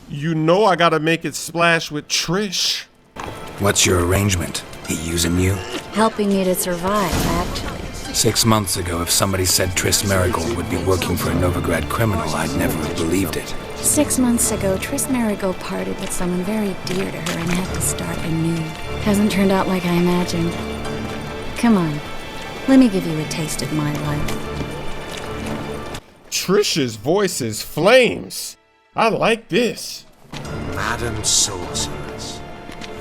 You know I gotta make it splash with Triss. What's your arrangement? He using you? Helping me to survive, actually. 6 months ago, if somebody said Triss Marigold would be working for a Novigrad criminal, I'd never have believed it. 6 months ago, Triss Marigold parted with someone very dear to her and had to start anew. Hasn't turned out like I imagined. Come on, let me give you a taste of my life. Trish's voice is flames. I like this. Madam Sorceress.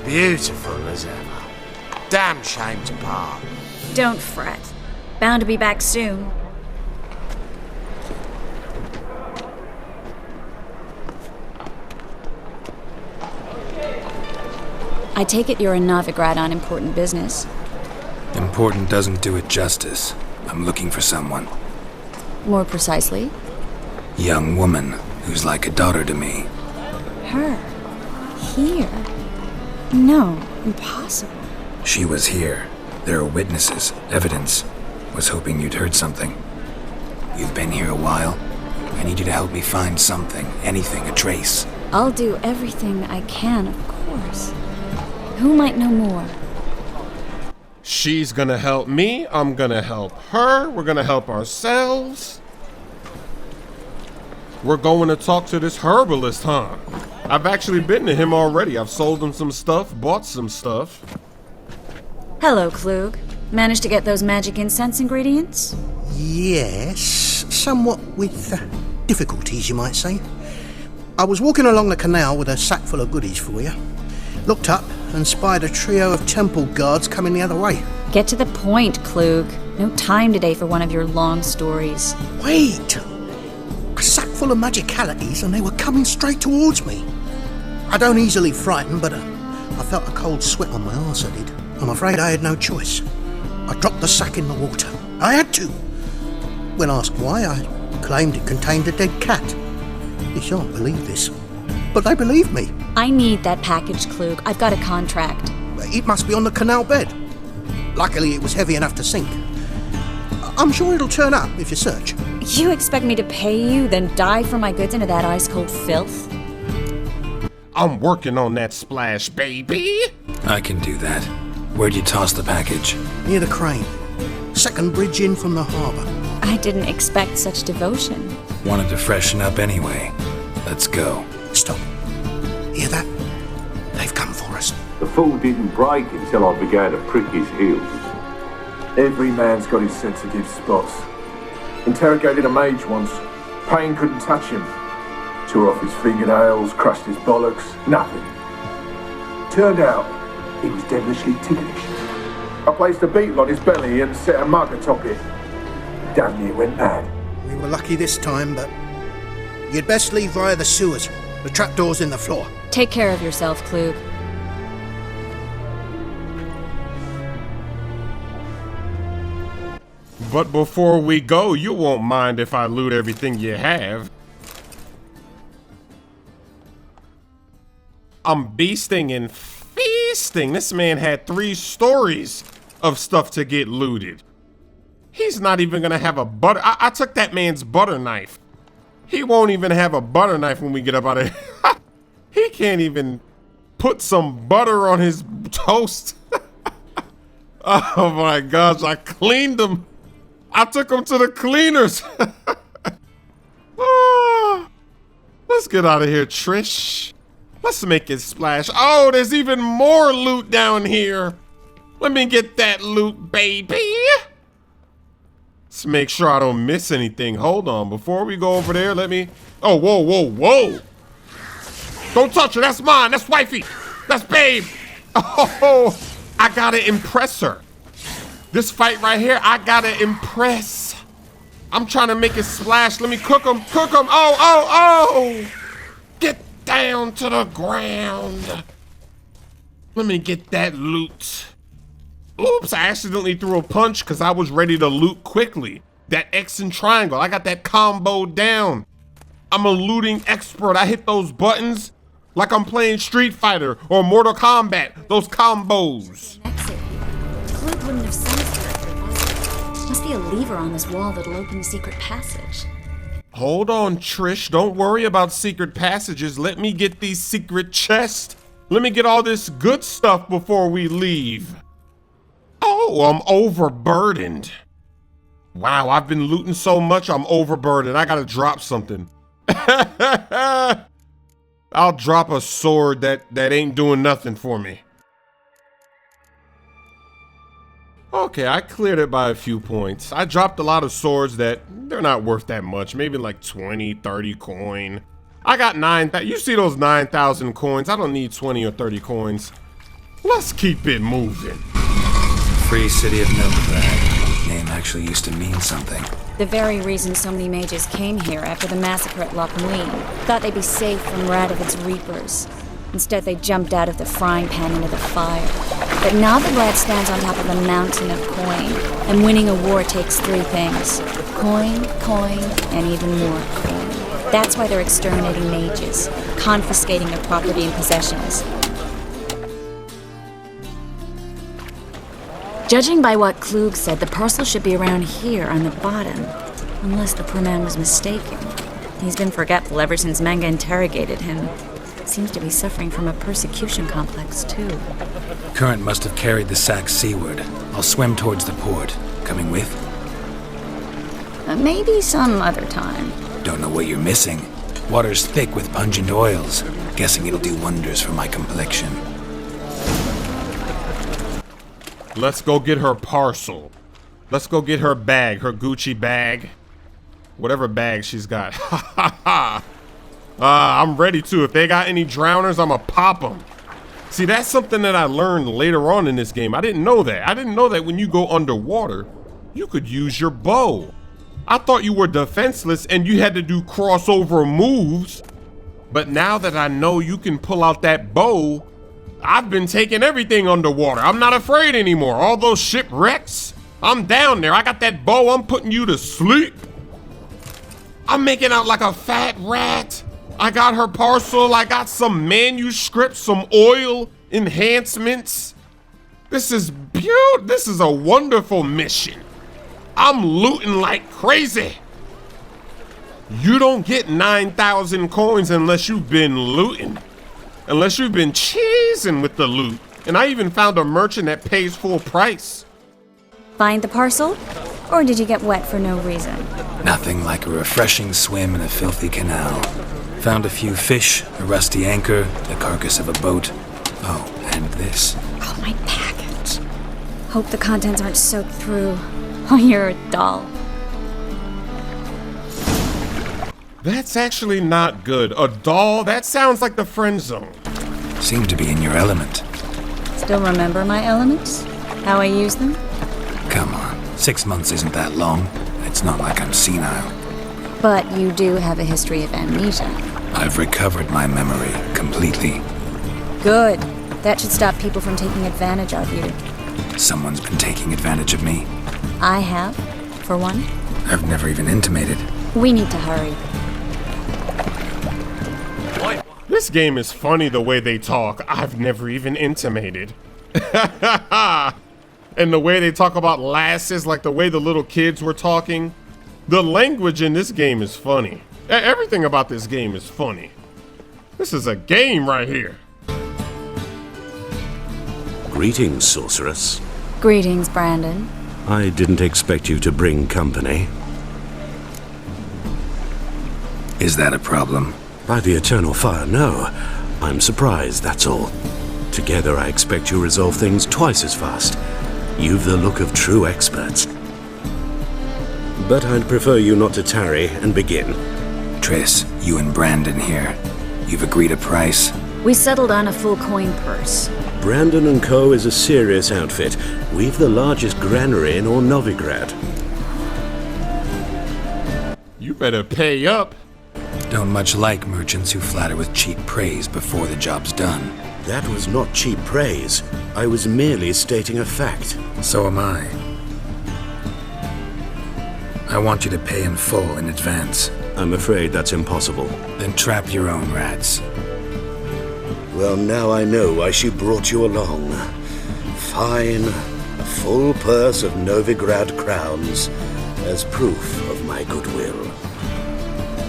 Beautiful as ever. Damn shame to part. Don't fret. Bound to be back soon. I take it you're in Novigrad on important business. Important doesn't do it justice. I'm looking for someone. More precisely? Young woman who's like a daughter to me. Her? Here? No, impossible. She was here. There are witnesses, evidence. Was hoping you'd heard something. You've been here a while. I need you to help me find something, anything, a trace. I'll do everything I can, of course. Who might know more? She's gonna help me, I'm gonna help her, we're gonna help ourselves. We're going to talk to this herbalist, huh? I've actually been to him already. I've sold him some stuff, bought some stuff. Hello, Klug. Managed to get those magic incense ingredients? Yes, somewhat with difficulties, you might say. I was walking along the canal with a sack full of goodies for you. Looked up and spied a trio of temple guards coming the other way. Get to the point, Klug. No time today for one of your long stories. Wait! A sack full of magicalities and they were coming straight towards me. I don't easily frighten, but I felt a cold sweat on my arse, I did. I'm afraid I had no choice. I dropped the sack in the water. I had to. When asked why, I claimed it contained a dead cat. You shan't believe this, but they believed me. I need that package, Klug. I've got a contract. It must be on the canal bed. Luckily, it was heavy enough to sink. I'm sure it'll turn up if you search. You expect me to pay you, then dive for my goods into that ice-cold filth? I'm working on that splash, baby. I can do that. Where'd you toss the package? Near the crane. Second bridge in from the harbour. I didn't expect such devotion. Wanted to freshen up anyway. Let's go. Stop. Hear that? They've come for us. The fool didn't break until I began to prick his heels. Every man's got his sensitive spots. Interrogated a mage once. Pain couldn't touch him. Tore off his fingernails, crushed his bollocks, nothing. Turned out, he was devilishly ticklish. I placed a beetle on his belly and set a mug atop it. Damn, it went mad. We were lucky this time, but you'd best leave via the sewers. The trapdoor's in the floor. Take care of yourself, Klug. But before we go, you won't mind if I loot everything you have. I'm beasting and feasting. This man had 3 stories of stuff to get looted. He's not even gonna have a butter. I took that man's butter knife. He won't even have a butter knife when we get up out of here. He can't even put some butter on his toast. Oh my gosh, I cleaned him. I took him to the cleaners. Oh, let's get out of here, Trish. Let's make it splash. Oh, there's even more loot down here. Let me get that loot, baby. Let's make sure I don't miss anything. Hold on, before we go over there, let me... Oh, whoa, whoa, whoa. Don't touch her, that's mine, that's wifey. That's babe. Oh, I gotta impress her. This fight right here, I gotta impress. I'm trying to make it splash. Let me cook them, cook them. Oh, oh, oh. Get down to the ground. Let me get that loot. Oops, I accidentally threw a punch because I was ready to loot quickly. That X and triangle, I got that combo down. I'm a looting expert. I hit those buttons like I'm playing Street Fighter or Mortal Kombat, those combos. Exit. Klug wouldn't have sensed her if there wasn't. Must be a lever on this wall that'll open the secret passage. Hold on, Trish. Don't worry about secret passages. Let me get these secret chests. Let me get all this good stuff before we leave. Oh, I'm overburdened. Wow, I've been looting so much, I'm overburdened. I gotta drop something. I'll drop a sword that ain't doing nothing for me. Okay, I cleared it by a few points. I dropped a lot of swords that they're not worth that much. Maybe like 20, 30 coin. I got 9,000. You see those 9,000 coins? I don't need 20 or 30 coins. Let's keep it moving. Free city of Novigrad. Name actually used to mean something. The very reason so many mages came here after the massacre at Loch Muin. Thought they'd be safe from Radovid's reapers. Instead, they jumped out of the frying pan into the fire. But now the lad stands on top of a mountain of coin, and winning a war takes 3 things. Coin, coin, and even more coin. That's why they're exterminating mages, confiscating their property and possessions. Judging by what Klug said, the parcel should be around here on the bottom. Unless the poor man was mistaken. He's been forgetful ever since Manga interrogated him. Seems to be suffering from a persecution complex, too. Current must have carried the sack seaward. I'll swim towards the port. Coming with? Maybe some other time. Don't know what you're missing. Water's thick with pungent oils. Guessing it'll do wonders for my complexion. Let's go get her parcel. Let's go get her bag, her Gucci bag. Whatever bag she's got. Ha ha ha. I'm ready to. If they got any drowners, I'ma pop them. See, that's something that I learned later on in this game. I didn't know that. I didn't know that when you go underwater, you could use your bow. I thought you were defenseless and you had to do crossover moves. But now that I know you can pull out that bow, I've been taking everything underwater. I'm not afraid anymore. All those shipwrecks, I'm down there. I got that bow. I'm putting you to sleep. I'm making out like a fat rat. I got her parcel. I got some manuscripts, some oil enhancements. This is beautiful. This is a wonderful mission. I'm looting like crazy. You don't get 9,000 coins unless you've been looting. Unless you've been cheesing with the loot. And I even found a merchant that pays full price. Find the parcel? Or did you get wet for no reason? Nothing like a refreshing swim in a filthy canal. Found a few fish, a rusty anchor, the carcass of a boat. Oh, and this. Oh, my package. Hope the contents aren't soaked through. Oh, you're a doll. That's actually not good. A doll? That sounds like the friend zone. Seem to be in your element. Still remember my elements? How I use them? Come on, 6 months isn't that long. It's not like I'm senile. But you do have a history of amnesia. I've recovered my memory completely. Good. That should stop people from taking advantage of you. Someone's been taking advantage of me. I have, for one. I've never even intimated. We need to hurry. This game is funny the way they talk. I've never even intimated. And the way they talk about lasses, like the way the little kids were talking. The language in this game is funny. Everything about this game is funny. This is a game right here. Greetings, sorceress. Greetings, Brandon. I didn't expect you to bring company. Is that a problem? By the eternal fire, no. I'm surprised, that's all. Together, I expect you resolve things twice as fast. You've the look of true experts. But I'd prefer you not to tarry and begin. Triss, you and Brandon here. You've agreed a price? We settled on a full coin purse. Brandon & Co. is a serious outfit. We've the largest granary in all Novigrad. You better pay up. Don't much like merchants who flatter with cheap praise before the job's done. That was not cheap praise. I was merely stating a fact. So am I. I want you to pay in full in advance. I'm afraid that's impossible. Then trap your own rats. Well, now I know why she brought you along. Fine. A full purse of Novigrad crowns as proof of my goodwill.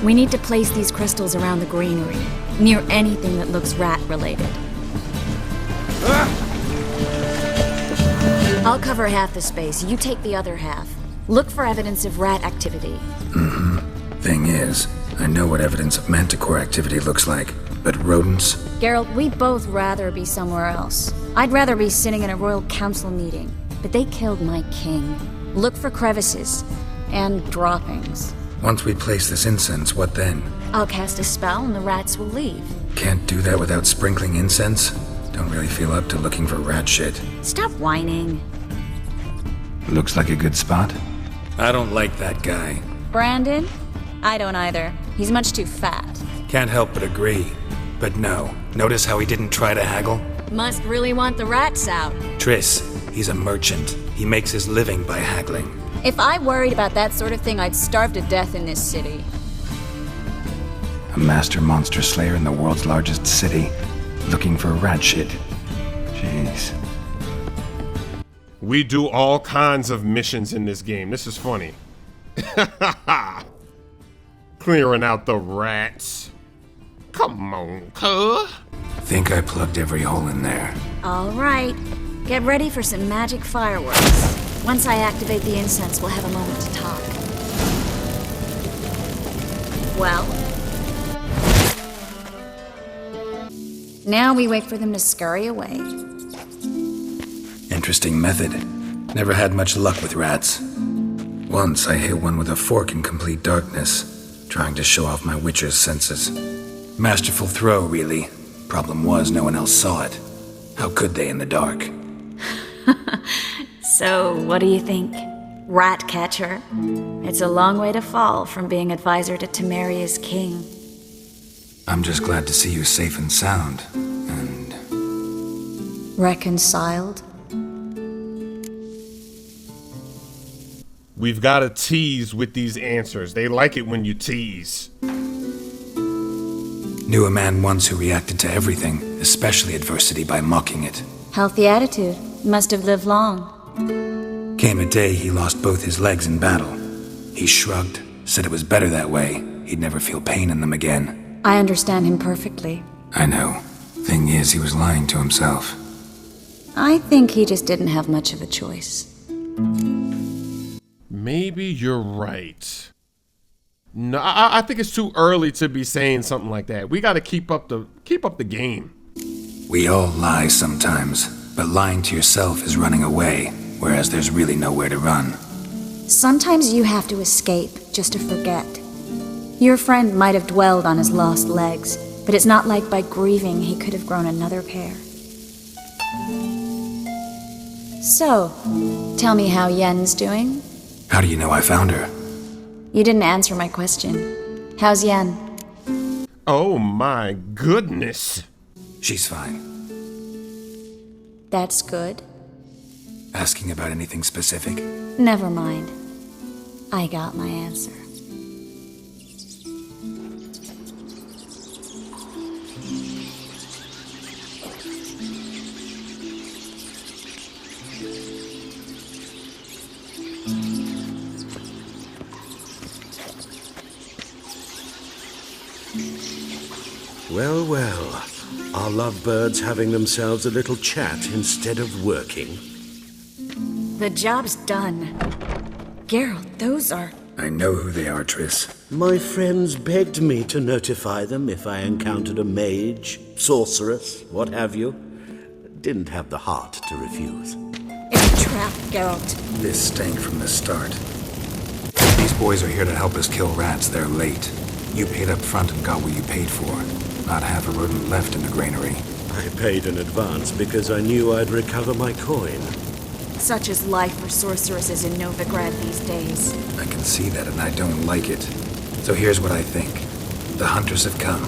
We need to place these crystals around the granary, near anything that looks rat-related. I'll cover half the space, you take the other half. Look for evidence of rat activity. Thing is, I know what evidence of manticore activity looks like, but rodents? Geralt, we'd both rather be somewhere else. I'd rather be sitting in a royal council meeting, but they killed my king. Look for crevices and droppings. Once we place this incense, what then? I'll cast a spell and the rats will leave. Can't do that without sprinkling incense? Don't really feel up to looking for rat shit. Stop whining. Looks like a good spot. I don't like that guy. Brandon? I don't either. He's much too fat. Can't help but agree. But no, notice how he didn't try to haggle? Must really want the rats out. Triss, he's a merchant. He makes his living by haggling. If I worried about that sort of thing, I'd starve to death in this city. A master monster slayer in the world's largest city, looking for rat shit. Jeez. We do all kinds of missions in this game. This is funny. Clearing out the rats. Come on, cuh. Think I plugged every hole in there. All right. Get ready for some magic fireworks. Once I activate the incense, we'll have a moment to talk. Well? Now we wait for them to scurry away. Interesting method. Never had much luck with rats. Once I hit one with a fork in complete darkness, trying to show off my witcher's senses. Masterful throw, really. Problem was, no one else saw it. How could they in the dark? So, what do you think? Rat catcher? It's a long way to fall from being advisor to Temeria's king. I'm just glad to see you safe and sound, and... Reconciled? We've got to tease with these answers. They like it when you tease. Knew a man once who reacted to everything, especially adversity, by mocking it. Healthy attitude. Must have lived long. Came a day he lost both his legs in battle. He shrugged, said it was better that way. He'd never feel pain in them again. I understand him perfectly. I know. Thing is, he was lying to himself. I think he just didn't have much of a choice. Maybe you're right. No, I think it's too early to be saying something like that. We got to keep up the game. We all lie sometimes, but lying to yourself is running away, whereas there's really nowhere to run. Sometimes you have to escape just to forget. Your friend might have dwelled on his lost legs, but it's not like by grieving he could have grown another pair. So, tell me how Yen's doing? How do you know I found her? You didn't answer my question. How's Yen? Oh my goodness. She's fine. That's good. Asking about anything specific? Never mind. I got my answer. Well, well. Are lovebirds having themselves a little chat instead of working? The job's done. Geralt, those are... I know who they are, Triss. My friends begged me to notify them if I encountered a mage, sorceress, what have you. Didn't have the heart to refuse. It's a trap, Geralt. This stank from the start. These boys are here to help us kill rats. They're late. You paid up front and got what you paid for. Not half a rodent left in the granary. I paid in advance because I knew I'd recover my coin. Such is life for sorceresses in Novigrad these days. I can see that and I don't like it. So here's what I think. The hunters have come,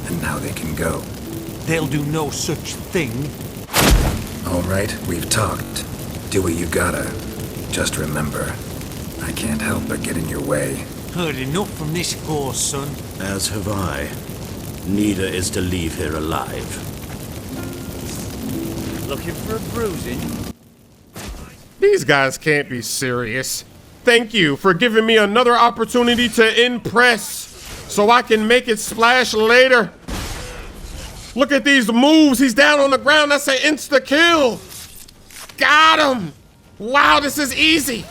and now they can go. They'll do no such thing. All right, we've talked. Do what you gotta. Just remember, I can't help but get in your way. Heard enough from this horse, son. As have I. Neither is to leave here alive. Looking for a bruising? These guys can't be serious. Thank you for giving me another opportunity to impress. so I can make it splash later. Look at these moves. He's down on the ground. That's an insta-kill. Got him. Wow, this is easy.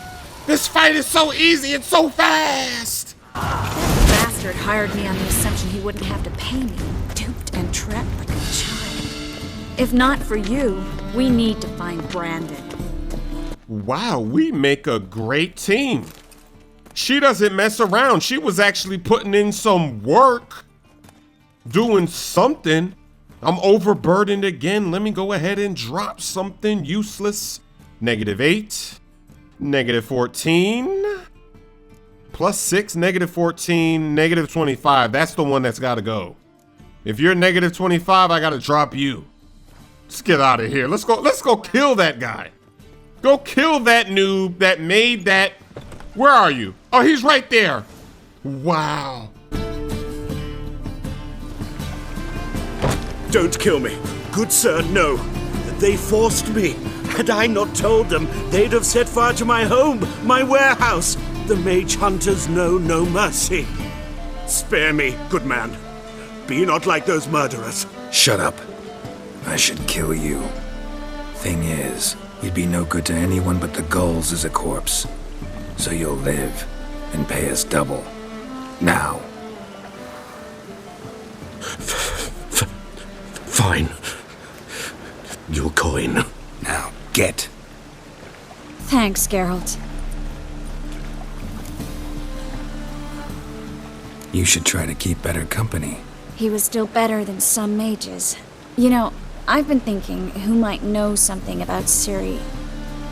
This fight is so easy. It's so fast. That bastard hired me on the assumption he wouldn't have to pay me. Duped and trapped like a child. If not for you, we need to find Brandon. Wow, we make a great team. She doesn't mess around. She was actually putting in some work. Doing something. I'm overburdened again. Let me go ahead and drop something useless. -8. -14. +6, -14, -25. That's the one that's gotta go. If you're -25, I gotta drop you. Let's get out of here. Let's go kill that guy. Go kill that noob that made that. Where are you? Oh, he's right there. Wow. Don't kill me. Good sir, no. They forced me. Had I not told them, they'd have set fire to my home, my warehouse. The mage hunters know no mercy. Spare me, good man. Be not like those murderers. Shut up. I should kill you. Thing is, you'd be no good to anyone but the gulls as a corpse. So you'll live and pay us double. Now. Fine. Your coin. Now, get. Thanks, Geralt. You should try to keep better company. He was still better than some mages. You know, I've been thinking who might know something about Ciri.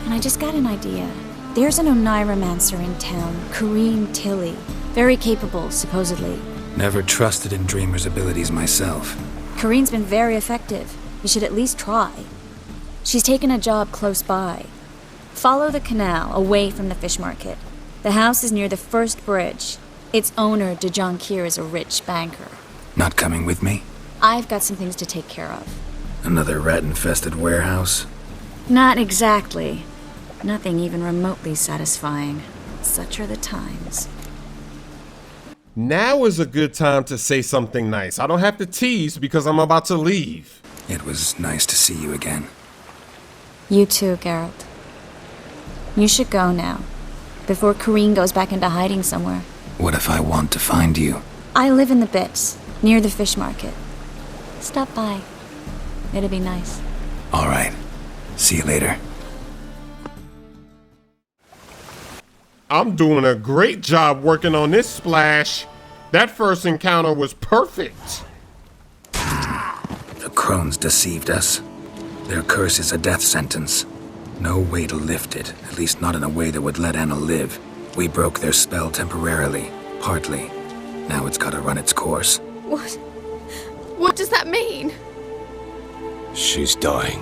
And I just got an idea. There's an oneiromancer in town, Corrine Tilly. Very capable, supposedly. Never trusted in Dreamer's abilities myself. Corrine's been very effective. You should at least try. She's taken a job close by. Follow the canal away from the fish market. The house is near the first bridge. Its owner, De Jonkir, is a rich banker. Not coming with me? I've got some things to take care of. Another rat-infested warehouse? Not exactly. Nothing even remotely satisfying. Such are the times. Now is a good time to say something nice. I don't have to tease because I'm about to leave. It was nice to see you again. You too, Geralt. You should go now, before Corrine goes back into hiding somewhere. What if I want to find you? I live in the Bits, near the fish market. Stop by. It'll be nice. All right. See you later. I'm doing a great job working on this splash. That first encounter was perfect. The crones deceived us. Their curse is a death sentence. No way to lift it, at least not in a way that would let Anna live. We broke their spell temporarily, partly. Now it's gotta run its course. What? What does that mean? She's dying.